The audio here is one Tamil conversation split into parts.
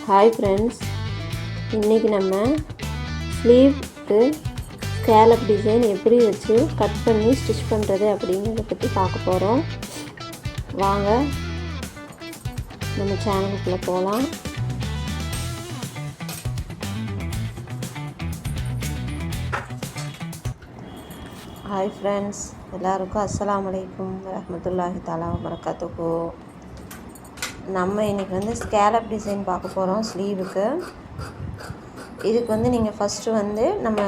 ஹாய் ஃப்ரெண்ட்ஸ், இன்றைக்கி நம்ம ஸ்லீவ்க்கு ஸ்கேலப் டிசைன் எப்படி வச்சு கட் பண்ணி ஸ்டிச் பண்ணுறது அப்படிங்கிறத பற்றி பார்க்க போகிறோம். வாங்க நம்ம சேனலுக்குள்ளே போகலாம். ஹாய் ஃப்ரெண்ட்ஸ், எல்லாருக்கும் அஸ்ஸலாமு அலைக்கும் வரஹ்மத்துல்லாஹி தஆலா வபரகாத்துஹு. நம்ம இன்றைக்கி ஸ்கேலப் டிசைன் பார்க்க போகிறோம் ஸ்லீவுக்கு. இதுக்கு நீங்கள் ஃபஸ்ட்டு நம்ம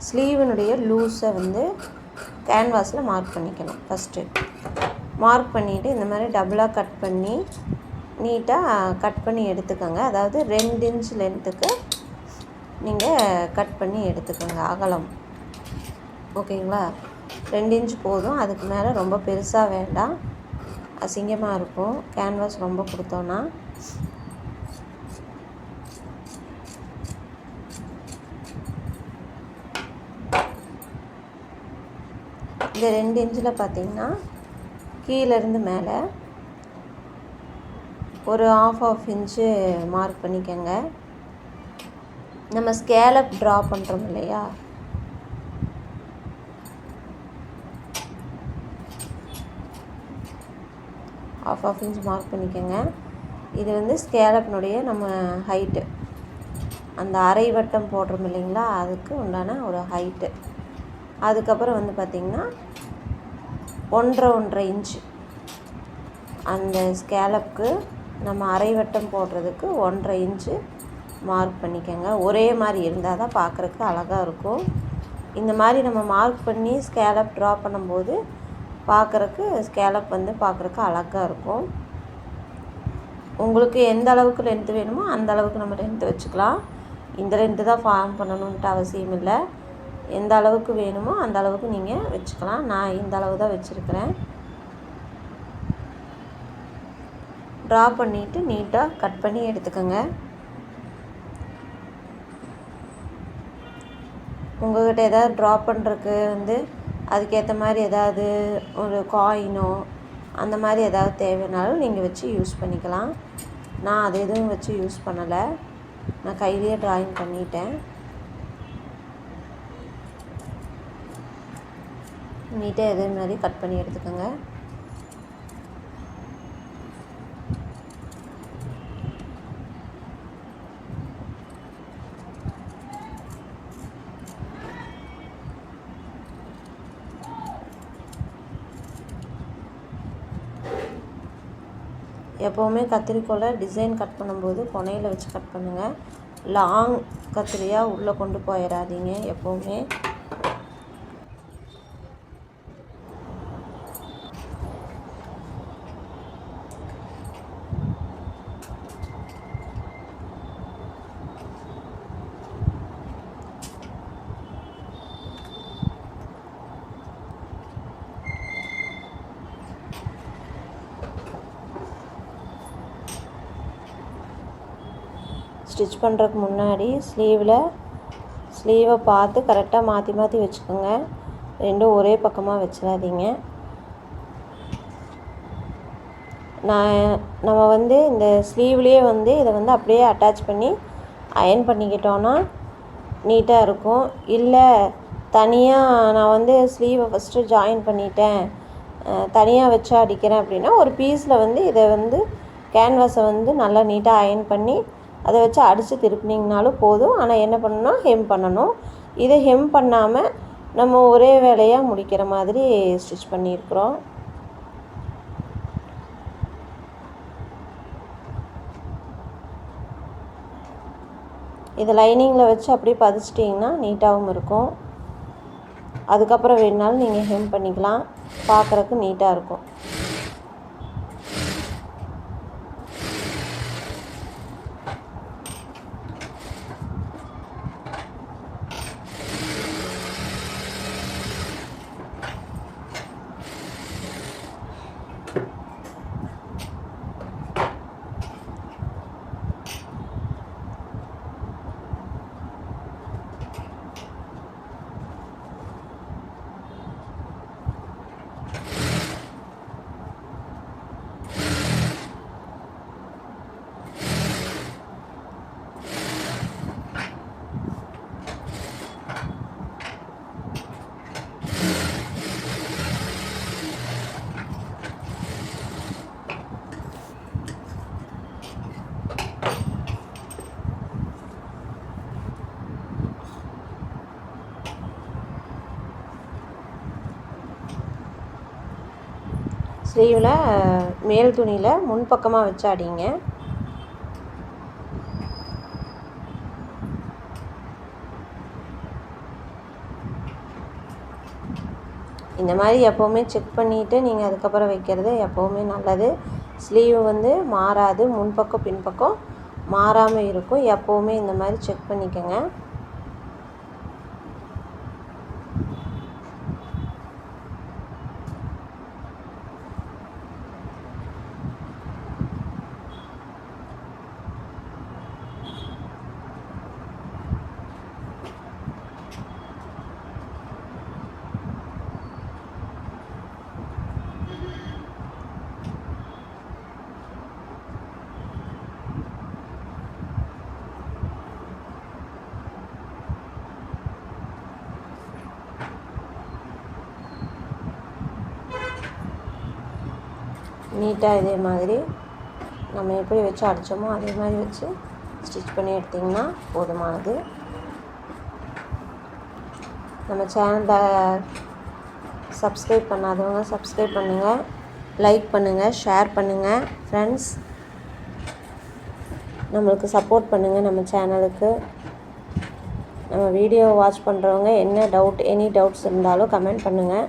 ஸ்லீவினுடைய லூஸை கேன்வாஸில் மார்க் பண்ணிக்கணும். ஃபஸ்ட்டு மார்க் பண்ணிவிட்டு இந்த மாதிரி டபுளாக கட் பண்ணி நீட்டாக கட் பண்ணி எடுத்துக்கோங்க. அதாவது 2 இன்ச் லென்த்துக்கு நீங்கள் கட் பண்ணி எடுத்துக்கோங்க அகலம். ஓகேங்களா? 2 இன்ச் போதும். அதுக்கு மேலே ரொம்ப பெருசாக வேண்டாம், அசிங்கமாக இருக்கும் கேன்வாஸ் ரொம்ப கொடுத்தோன்னா. இந்த 2 இன்ச்சில் பார்த்திங்கன்னா கீழேருந்து மேலே ஒரு ½ இன்ச்சு மார்க் பண்ணிக்கோங்க. நம்ம ஸ்கேலப் ட்ரா பண்ணுறோம் இல்லையா, ½ இன்ச் மார்க் பண்ணிக்கோங்க. இது ஸ்கேலப்னுடைய நம்ம ஹைட்டு, அந்த அரை வட்டம் போடுறோம் இல்லைங்களா, அதுக்கு உண்டான ஒரு ஹைட்டு. அதுக்கப்புறம் பார்த்திங்கன்னா 1.5 இன்ச்சு அந்த ஸ்கேலப்புக்கு நம்ம அரை வட்டம் போடுறதுக்கு 1.5 இன்ச்சு மார்க் பண்ணிக்கோங்க. ஒரே மாதிரி இருந்தால் தான் பார்க்குறக்கு அழகாக இருக்கும். இந்த மாதிரி நம்ம மார்க் பண்ணி ஸ்கேலப் ட்ரா பண்ணும்போது பார்க்குறக்கு ஸ்கேலப் பார்க்குறக்கு அழகாக இருக்கும். உங்களுக்கு எந்த அளவுக்கு லென்த்து வேணுமோ அந்த அளவுக்கு நம்ம லென்த்து வச்சுக்கலாம். இந்த லென்த்து தான் ஃபார்ம் பண்ணணுன்ட்டு அவசியம் இல்லை. எந்த அளவுக்கு வேணுமோ அந்த அளவுக்கு நீங்கள் வச்சுக்கலாம். நான் இந்த அளவு தான் வச்சுருக்கிறேன். ட்ரா பண்ணிவிட்டு நீட்டாக கட் பண்ணி எடுத்துக்கோங்க. உங்கள்கிட்ட எதாவது ட்ரா பண்ணுறதுக்கு அதுக்கேற்ற மாதிரி ஏதாவது ஒரு காயினோ அந்த மாதிரி ஏதாவது தேவைனாலும் நீங்கள் வச்சு யூஸ் பண்ணிக்கலாம். நான் அது எதுவும் வச்சு யூஸ் பண்ணலை, நான் கையிலேயே ட்ராயிங் பண்ணிட்டேன். நீட்டாக இதே மாதிரி கட் பண்ணி எடுத்துக்கோங்க. எப்போவுமே கத்திரிக்கோலை டிசைன் கட் பண்ணும்போது கொனையில் வச்சு கட் பண்ணுங்கள். லாங் கத்திரியாக உள்ளே கொண்டு போயிடாதீங்க எப்போவுமே. ஸ்டிச் பண்ணுறதுக்கு முன்னாடி ஸ்லீவை பார்த்து கரெக்டாக மாற்றி மாற்றி வச்சுக்கோங்க. ரெண்டும் ஒரே பக்கமாக வச்சிடாதீங்க. நம்ம இந்த ஸ்லீவ்லேயே இதை அப்படியே அட்டாச் பண்ணி அயன் பண்ணிக்கிட்டோன்னா நீட்டாக இருக்கும். இல்லை தனியாக நான் ஸ்லீவை ஃபஸ்ட்டு ஜாயின் பண்ணிட்டேன், தனியாக வச்சு அடிக்கிறேன் அப்படின்னா ஒரு பீஸில் இதை கேன்வாஸை நல்லா நீட்டாக அயன் பண்ணி அதை வச்சு அடித்து திருப்பினீங்கனாலும் போதும். ஆனால் என்ன பண்ணணும்னா ஹெம் பண்ணணும். இதை ஹெம் பண்ணாமல் நம்ம ஒரே வேலையாக முடிக்கிற மாதிரி ஸ்டிச் பண்ணியிருக்கிறோம். இதை லைனிங்கில் வச்சு அப்படியே பதிச்சிட்டிங்கன்னா நீட்டாகவும் இருக்கும். அதுக்கப்புறம் வேணுனாலும் நீங்கள் ஹெம் பண்ணிக்கலாம், பார்க்குறக்கு நீட்டாக இருக்கும். ஸ்லீவில் மேல் துணியில் முன்பக்கமாக வச்சு அடிங்க. இந்த மாதிரி எப்போவுமே செக் பண்ணிவிட்டு நீங்கள் அதுக்கப்புறம் வைக்கிறது எப்போவுமே நல்லது. ஸ்லீவ் வந்து மாறாது, முன்பக்கம் பின்பக்கம் மாறாமல் இருக்கும். எப்போவுமே இந்த மாதிரி செக் பண்ணிக்கோங்க. நீட்டாக இதே மாதிரி நம்ம எப்படி வச்சு அடித்தோமோ அதே மாதிரி வச்சு ஸ்டிச் பண்ணி எடுத்திங்கன்னா போதுமானது. நம்ம சேனலை சப்ஸ்கிரைப் பண்ணாதவங்க சப்ஸ்கிரைப் பண்ணுங்கள், லைக் பண்ணுங்கள், ஷேர் பண்ணுங்கள். ஃப்ரெண்ட்ஸ், நம்மளுக்கு சப்போர்ட் பண்ணுங்கள். நம்ம சேனலுக்கு நம்ம வீடியோ வாட்ச் பண்ணுறவங்க என்ன எனி டவுட்ஸ் இருந்தாலும் கமெண்ட் பண்ணுங்கள்.